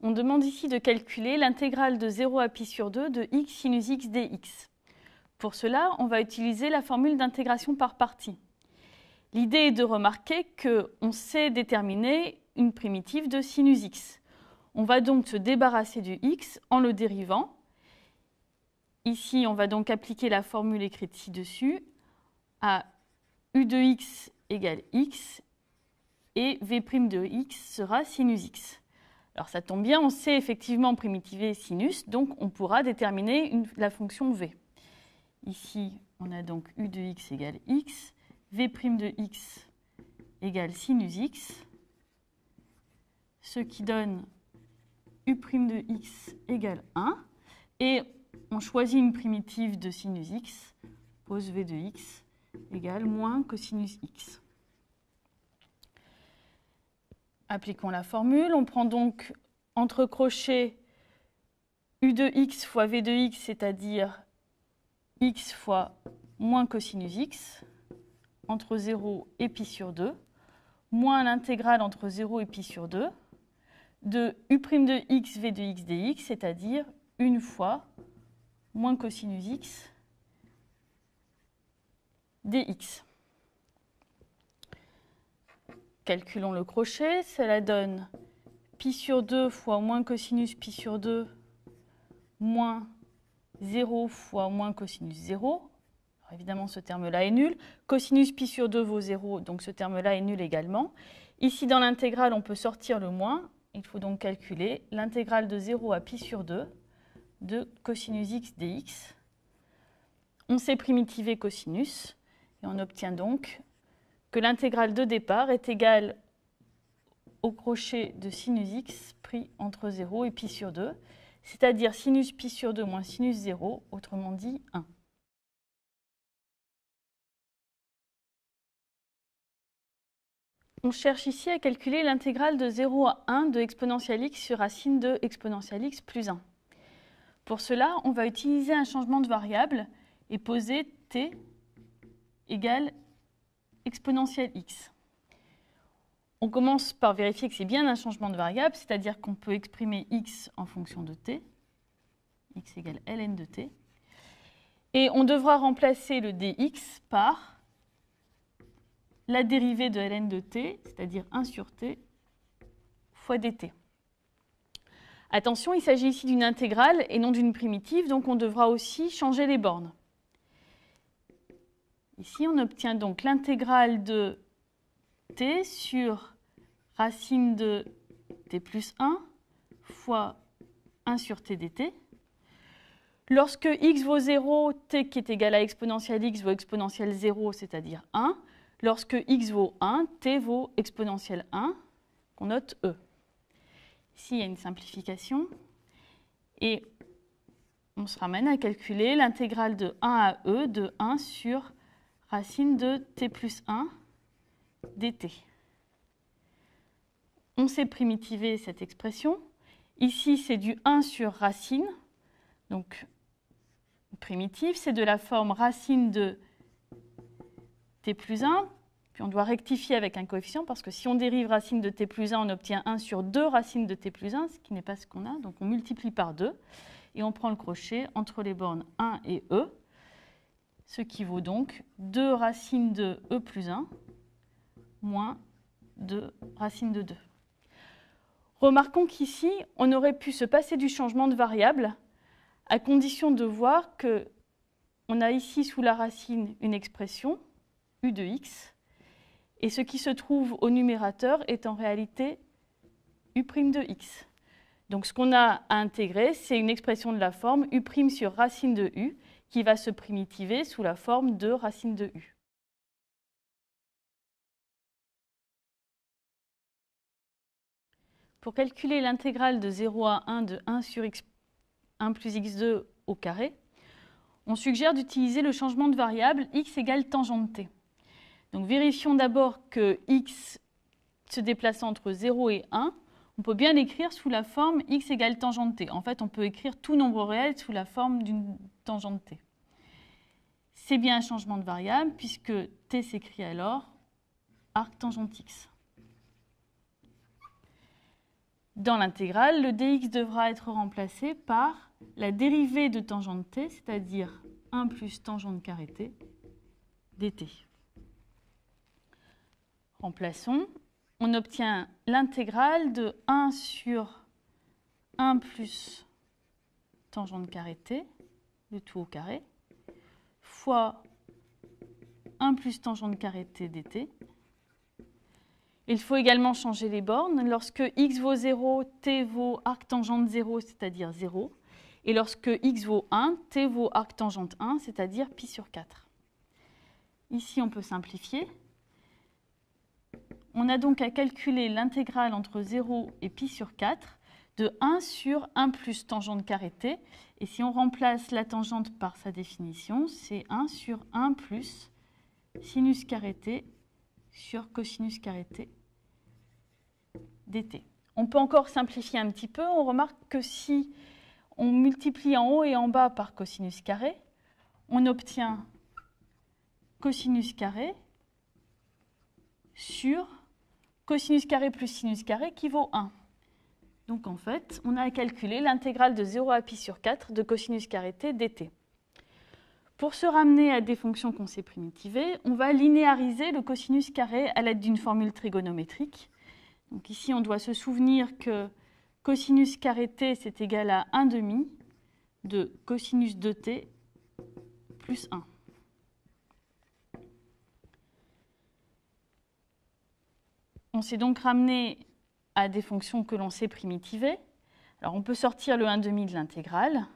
On demande ici de calculer l'intégrale de 0 à pi sur 2 de x sinus x dx. Pour cela, on va utiliser la formule d'intégration par partie. L'idée est de remarquer qu'on sait déterminer une primitive de sinus x. On va donc se débarrasser du x en le dérivant. Ici, on va donc appliquer la formule écrite ci-dessus à u de x égale x et v' de x sera sinus x. Alors ça tombe bien, on sait effectivement primitiver sinus, donc on pourra déterminer la fonction v. Ici, on a donc u de x égale x, v' de x égale sinus x, ce qui donne u' de x égale 1. Et on choisit une primitive de sinus x, pose v de x égale moins cosinus x. Appliquons la formule. On prend donc entre crochets u de x fois v de x, c'est-à-dire x fois moins cosinus x, entre 0 et pi sur 2, moins l'intégrale entre 0 et pi sur 2, de u' de x v de x dx, c'est-à-dire une fois moins cosinus x dx. Calculons le crochet, cela donne pi sur 2 fois moins cosinus pi sur 2 moins 0 fois moins cosinus 0. Alors évidemment, ce terme-là est nul. Cosinus pi sur 2 vaut 0, donc ce terme-là est nul également. Ici, dans l'intégrale, on peut sortir le moins. Il faut donc calculer l'intégrale de 0 à pi sur 2 de cosinus x dx. On sait primitiver cosinus et on obtient donc que l'intégrale de départ est égale au crochet de sinus x pris entre 0 et pi sur 2, c'est-à-dire sinus pi sur 2 moins sinus 0, autrement dit 1. On cherche ici à calculer l'intégrale de 0 à 1 de exponentielle x sur racine de exponentielle x plus 1. Pour cela, on va utiliser un changement de variable et poser t égale exponentielle x. On commence par vérifier que c'est bien un changement de variable, c'est-à-dire qu'on peut exprimer x en fonction de t, x égale ln de t, et on devra remplacer le dx par la dérivée de ln de t, c'est-à-dire 1 sur t fois dt. Attention, il s'agit ici d'une intégrale et non d'une primitive, donc on devra aussi changer les bornes. Ici, on obtient donc l'intégrale de t sur racine de t plus 1 fois 1 sur t dt. Lorsque x vaut 0, t qui est égal à exponentielle x vaut exponentielle 0, c'est-à-dire 1. Lorsque x vaut 1, t vaut exponentielle 1, qu'on note e. Ici, il y a une simplification. Et on se ramène à calculer l'intégrale de 1 à e de 1 sur racine de t plus 1 dt. On sait primitiver cette expression. Ici, c'est du 1 sur racine. Donc, primitive, c'est de la forme racine de t plus 1. Puis on doit rectifier avec un coefficient, parce que si on dérive racine de t plus 1, on obtient 1 sur 2 racines de t plus 1, ce qui n'est pas ce qu'on a. Donc on multiplie par 2, et on prend le crochet entre les bornes 1 et e, ce qui vaut donc 2 racines de e plus 1 moins 2 racines de 2. Remarquons qu'ici, on aurait pu se passer du changement de variable, à condition de voir qu'on a ici sous la racine une expression, u de x, et ce qui se trouve au numérateur est en réalité u' de x. Donc ce qu'on a à intégrer, c'est une expression de la forme u' sur racine de u, qui va se primitiver sous la forme de racine de u. Pour calculer l'intégrale de 0 à 1 de 1 sur 1 plus x2 au carré, on suggère d'utiliser le changement de variable x égale tangente t. Donc vérifions d'abord que x se déplace entre 0 et 1. On peut bien l'écrire sous la forme x égale tangente t. En fait, on peut écrire tout nombre réel sous la forme d'une tangente t. C'est bien un changement de variable puisque t s'écrit alors arc tangente x. dans l'intégrale, le dx devra être remplacé par la dérivée de tangente t, c'est-à-dire 1 plus tangente carré t dt. Remplaçons. On obtient l'intégrale de 1 sur 1 plus tangente carré t, le tout au carré, fois 1 plus tangente carré t dt. Il faut également changer les bornes. Lorsque x vaut 0, t vaut arctangente 0, c'est-à-dire 0. Et lorsque x vaut 1, t vaut arctangente 1, c'est-à-dire pi sur 4. Ici, on peut simplifier. On a donc à calculer l'intégrale entre 0 et pi sur 4 de 1 sur 1 plus tangente carré t. Et si on remplace la tangente par sa définition, c'est 1 sur 1 plus sinus carré t sur cosinus carré t dt. On peut encore simplifier un petit peu. On remarque que si on multiplie en haut et en bas par cosinus carré, on obtient cosinus carré sur cosinus carré plus sinus carré qui vaut 1. Donc en fait, on a à calculer l'intégrale de 0 à pi sur 4 de cosinus carré t dt. Pour se ramener à des fonctions qu'on sait primitivées, on va linéariser le cosinus carré à l'aide d'une formule trigonométrique. Donc ici, on doit se souvenir que cosinus carré t, c'est égal à 1 demi de cosinus de t plus 1. On s'est donc ramené à des fonctions que l'on sait primitiver. Alors on peut sortir le 1 demi de l'intégrale.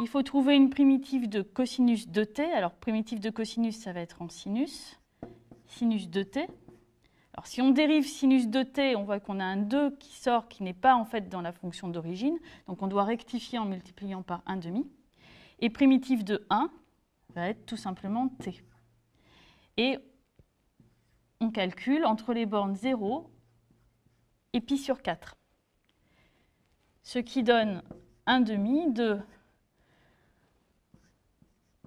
Il faut trouver une primitive de cosinus de t. Alors primitive de cosinus, ça va être en sinus. Sinus de t. Alors si on dérive sinus de t, on voit qu'on a un 2 qui sort, qui n'est pas en fait dans la fonction d'origine. Donc on doit rectifier en multipliant par 1 demi. Et primitive de 1 va être tout simplement t. Et on calcule entre les bornes 0 et pi sur 4. Ce qui donne 1 demi de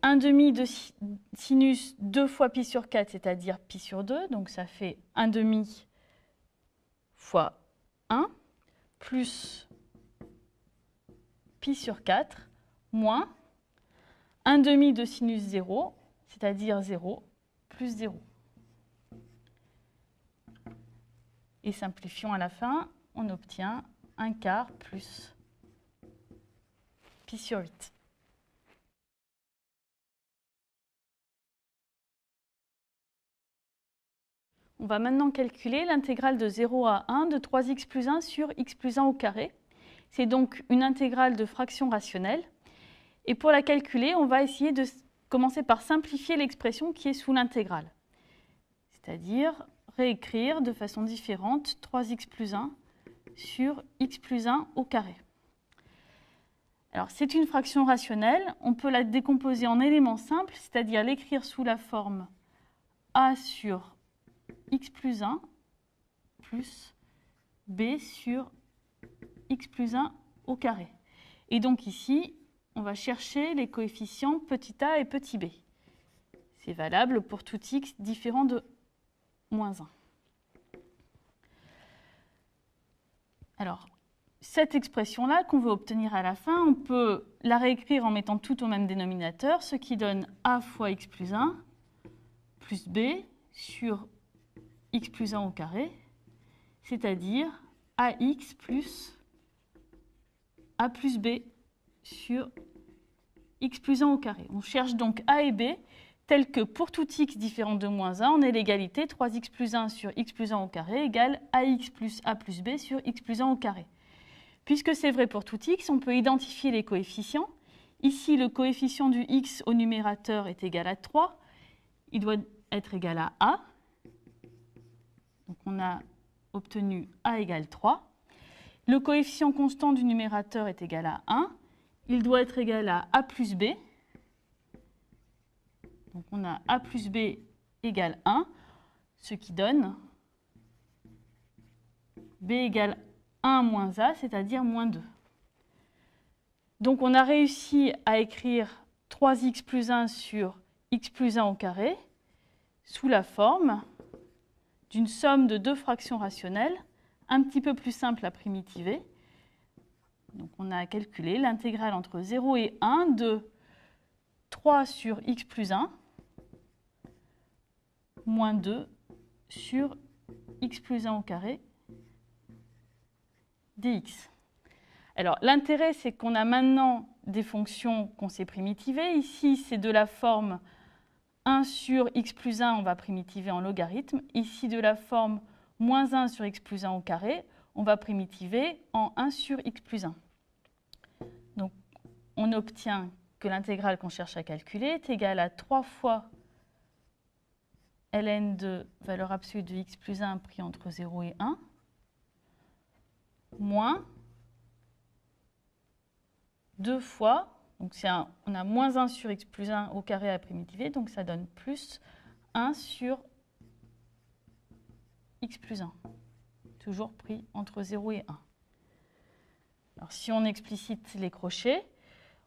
1 demi de sinus 2 fois pi sur 4, c'est-à-dire pi sur 2. Donc ça fait 1 demi fois 1, plus pi sur 4, moins 1 demi de sinus 0, c'est-à-dire 0, plus 0. Et simplifions à la fin, on obtient 1 quart plus pi sur 8. On va maintenant calculer l'intégrale de 0 à 1 de 3x plus 1 sur x plus 1 au carré. C'est donc une intégrale de fraction rationnelle. Et pour la calculer, on va essayer de commencer par simplifier l'expression qui est sous l'intégrale. C'est-à-dire réécrire de façon différente 3x plus 1 sur x plus 1 au carré. Alors c'est une fraction rationnelle, on peut la décomposer en éléments simples, c'est-à-dire l'écrire sous la forme a sur x plus 1 plus b sur x plus 1 au carré. Et donc ici, on va chercher les coefficients petit a et petit b. C'est valable pour tout x différent de moins 1. Alors, cette expression-là qu'on veut obtenir à la fin, on peut la réécrire en mettant tout au même dénominateur, ce qui donne a fois x plus 1 plus b sur x plus 1 au carré, c'est-à-dire ax plus a plus b sur x plus 1 au carré. On cherche donc a et b tel que pour tout x différent de moins 1, on a l'égalité 3x plus 1 sur x plus 1 au carré égale ax plus a plus b sur x plus 1 au carré. Puisque c'est vrai pour tout x, on peut identifier les coefficients. Ici, le coefficient du x au numérateur est égal à 3. Il doit être égal à a. Donc on a obtenu a égale 3. Le coefficient constant du numérateur est égal à 1. Il doit être égal à a plus b. Donc on a a plus b égale 1, ce qui donne b égale 1 moins a, c'est-à-dire moins 2. Donc on a réussi à écrire 3x plus 1 sur x plus 1 au carré sous la forme d'une somme de deux fractions rationnelles, un petit peu plus simple à primitiver. Donc on a calculé l'intégrale entre 0 et 1 de 3 sur x plus 1 moins 2 sur x plus 1 au carré dx. Alors l'intérêt, c'est qu'on a maintenant des fonctions qu'on sait primitiver. Ici, c'est de la forme 1 sur x plus 1, on va primitiver en logarithme. Ici, de la forme moins 1 sur x plus 1 au carré, on va primitiver en 1 sur x plus 1. Donc, on obtient que l'intégrale qu'on cherche à calculer est égale à 3 fois ln de valeur absolue de x plus 1 pris entre 0 et 1, moins 2 fois, donc on a moins 1 sur x plus 1 au carré à primitiver, donc ça donne plus 1 sur x plus 1, toujours pris entre 0 et 1. Alors si on explicite les crochets,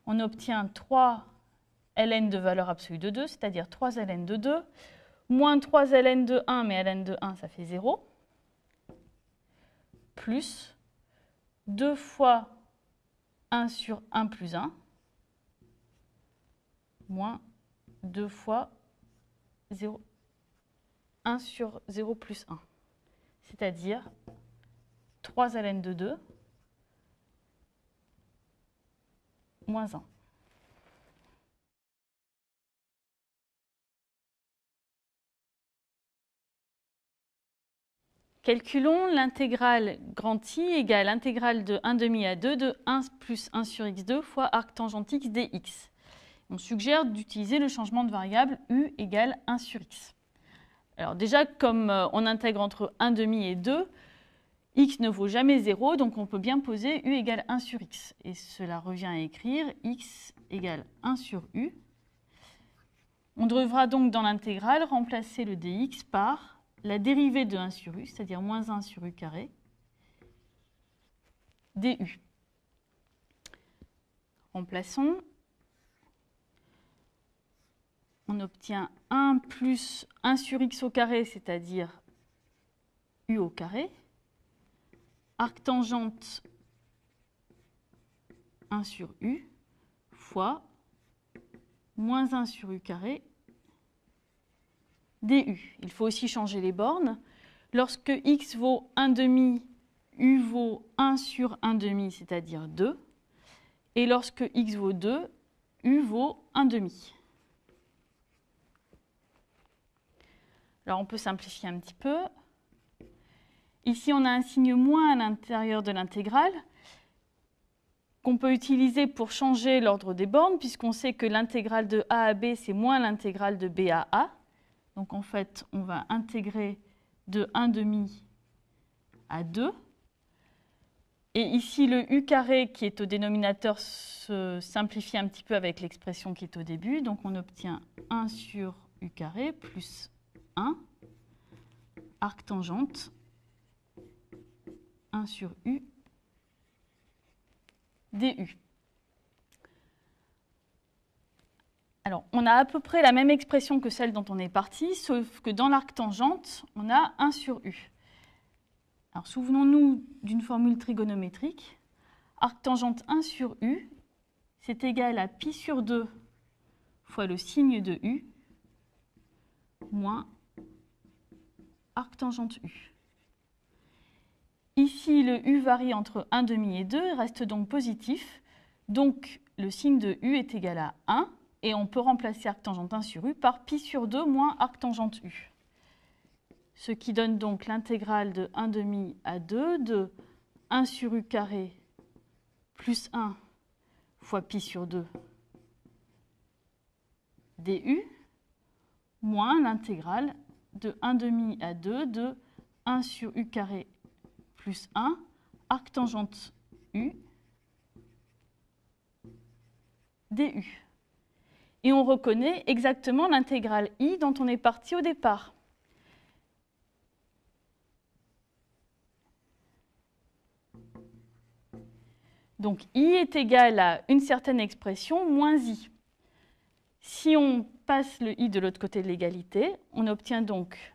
on obtient 3 ln de valeur absolue de 2, c'est-à-dire 3 ln de 2, moins 3 ln de 1, mais ln de 1, ça fait 0, plus 2 fois 1 sur 1 plus 1, moins 2 fois 0, 1 sur 0 plus 1, c'est-à-dire 3 ln de 2, moins 1. Calculons l'intégrale grand I égale l'intégrale de 1 demi à 2 de 1 plus 1 sur x2 fois arc tangente x dx. On suggère d'utiliser le changement de variable u égale 1 sur x. Alors déjà, comme on intègre entre 1 demi et 2, x ne vaut jamais 0, donc on peut bien poser u égale 1 sur x. Et cela revient à écrire x égale 1 sur u. On devra donc dans l'intégrale remplacer le dx par la dérivée de 1 sur u, c'est-à-dire moins 1 sur u carré, du. Remplaçons. On obtient 1 plus 1 sur x au carré, c'est-à-dire u au carré, arc tangente 1 sur u, fois moins 1 sur u carré, du. Il faut aussi changer les bornes. Lorsque x vaut 1 demi, u vaut 1 sur 1 demi, c'est-à-dire 2. Et lorsque x vaut 2, u vaut 1 demi. Alors on peut simplifier un petit peu. Ici, on a un signe moins à l'intérieur de l'intégrale qu'on peut utiliser pour changer l'ordre des bornes, puisqu'on sait que l'intégrale de a à b, c'est moins l'intégrale de b à a. Donc en fait, on va intégrer de 1 demi à 2. Et ici, le u carré qui est au dénominateur se simplifie un petit peu avec l'expression qui est au début. Donc on obtient 1 sur u carré plus 1, arc tangente, 1 sur u, du. Alors, on a à peu près la même expression que celle dont on est parti, sauf que dans l'arc tangente, on a 1 sur u. Alors, souvenons-nous d'une formule trigonométrique. Arc tangente 1 sur u, c'est égal à pi sur 2 fois le signe de u, moins arc tangente u. Ici, le u varie entre 1 demi et 2, il reste donc positif. Donc, le signe de u est égal à 1. Et on peut remplacer arc tangente 1 sur u par pi sur 2 moins arc tangente u. Ce qui donne donc l'intégrale de 1 demi à 2 de 1 sur u carré plus 1 fois pi sur 2 du moins l'intégrale de 1 demi à 2 de 1 sur u carré plus 1 arc tangente u du. Et on reconnaît exactement l'intégrale i dont on est parti au départ. Donc i est égal à une certaine expression moins i. Si on passe le i de l'autre côté de l'égalité, on obtient donc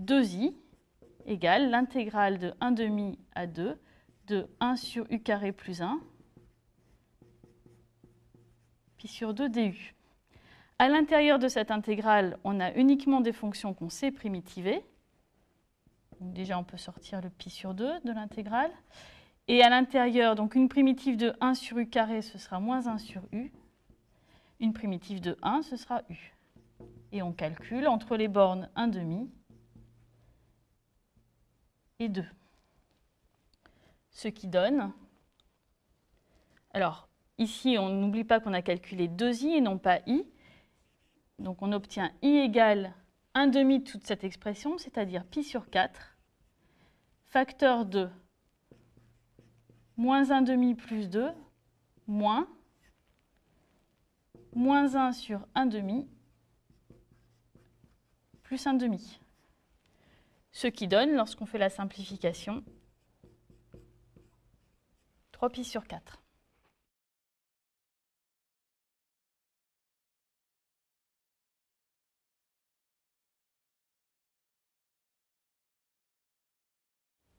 2i égale l'intégrale de 1 demi à 2 de 1 sur u carré plus 1 pi sur 2 du. À l'intérieur de cette intégrale, on a uniquement des fonctions qu'on sait primitiver. Donc déjà, on peut sortir le pi sur 2 de l'intégrale. Et à l'intérieur, donc une primitive de 1 sur u carré, ce sera moins 1 sur u. Une primitive de 1, ce sera u. Et on calcule entre les bornes 1 demi et 2. Ce qui donne... Alors, ici, on n'oublie pas qu'on a calculé 2i et non pas i. Donc on obtient i égale 1 demi de toute cette expression, c'est-à-dire pi sur 4, facteur de moins 1 demi plus 2, moins 1 sur 1 demi plus 1 demi. Ce qui donne, lorsqu'on fait la simplification, 3 pi sur 4.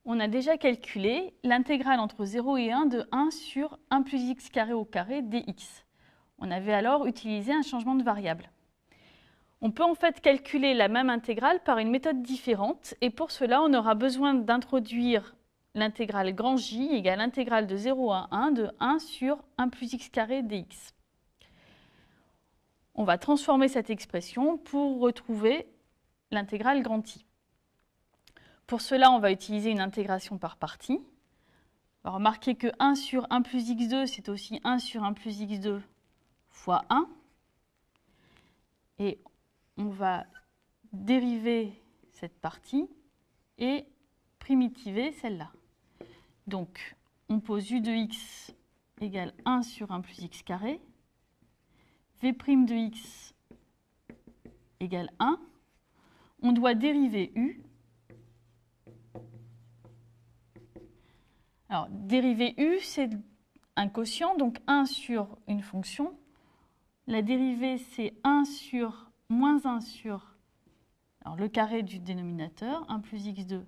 On a déjà calculé l'intégrale entre 0 et 1 de 1 sur 1 plus x carré au carré dx. On avait alors utilisé un changement de variable. On peut en fait calculer la même intégrale par une méthode différente, et pour cela, on aura besoin d'introduire l'intégrale grand J égale l'intégrale de 0 à 1 de 1 sur 1 plus x carré dx. On va transformer cette expression pour retrouver l'intégrale grand I. Pour cela, on va utiliser une intégration par partie. On va remarquer que 1 sur 1 plus x2, c'est aussi 1 sur 1 plus x2 fois 1. Et on va dériver cette partie et primitiver celle-là. Donc, on pose u de x égale 1 sur 1 plus x carré. V' de x égale 1. On doit dériver u. Alors, dériver u, c'est un quotient, donc 1 sur une fonction. La dérivée, c'est 1 sur moins 1 sur alors, le carré du dénominateur, 1 plus x2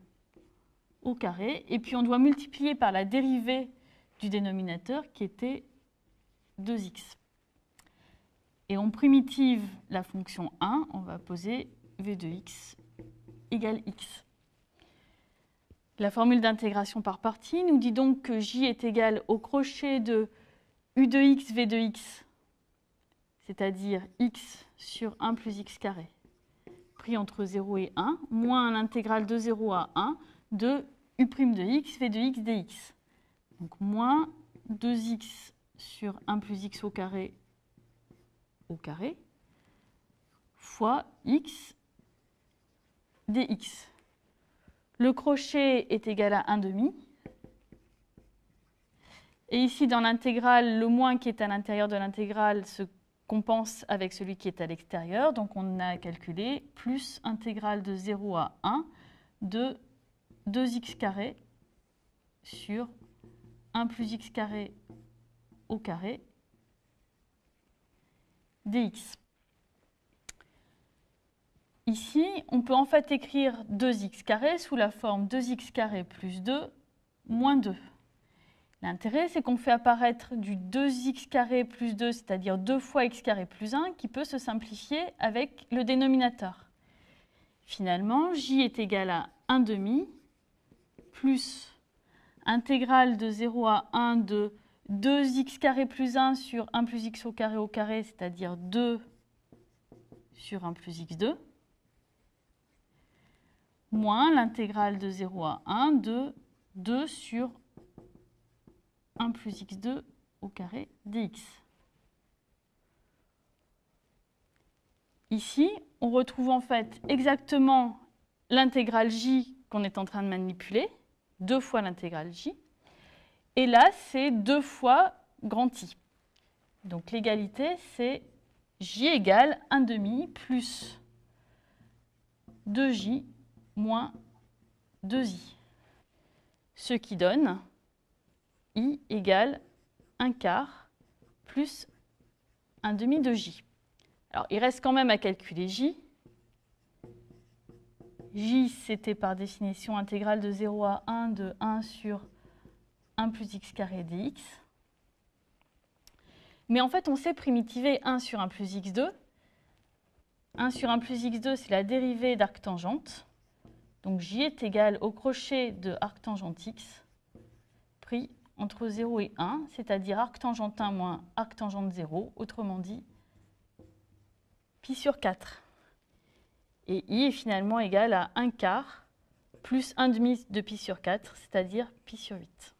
au carré. Et puis, on doit multiplier par la dérivée du dénominateur, qui était 2x. Et on primitive la fonction 1, on va poser v de x égale x. La formule d'intégration par partie nous dit donc que j est égal au crochet de u de x, v de x, c'est-à-dire x sur 1 plus x carré, pris entre 0 et 1, moins l'intégrale de 0 à 1 de u' de x, v de x dx. Donc moins 2x sur 1 plus x au carré, fois x dx. Le crochet est égal à 1 demi. Et ici, dans l'intégrale, le moins qui est à l'intérieur de l'intégrale se compense avec celui qui est à l'extérieur. Donc, on a calculé plus intégrale de 0 à 1 de 2x carré sur 1 plus x carré au carré dx. Ici, on peut en fait écrire 2x carré sous la forme 2x carré plus 2 moins 2. L'intérêt, c'est qu'on fait apparaître du 2x carré plus 2, c'est-à-dire 2 fois x carré plus 1, qui peut se simplifier avec le dénominateur. Finalement, j est égal à 1 demi plus intégrale de 0 à 1 de 2x carré plus 1 sur 1 plus x au carré, c'est-à-dire 2 sur 1 plus x2, moins l'intégrale de 0 à 1 de 2 sur 1 plus x2 au carré dx. Ici, on retrouve en fait exactement l'intégrale j qu'on est en train de manipuler, 2 fois l'intégrale j. Et là, c'est 2 fois grand I. Donc l'égalité, c'est j égale 1 demi plus 2j moins 2i. Ce qui donne i égale 1 quart plus 1 demi de j. Alors, il reste quand même à calculer j. J, c'était par définition intégrale de 0 à 1 de 1 sur 1 plus x carré dx. Mais en fait, on sait primitiver 1 sur 1 plus x2. 1 sur 1 plus x2, c'est la dérivée d'arctangente. Donc J est égal au crochet de arctangente x pris entre 0 et 1, c'est-à-dire arctangente 1 moins arctangente 0, autrement dit pi sur 4. Et I est finalement égal à 1 quart plus 1 demi de pi sur 4, c'est-à-dire pi sur 8.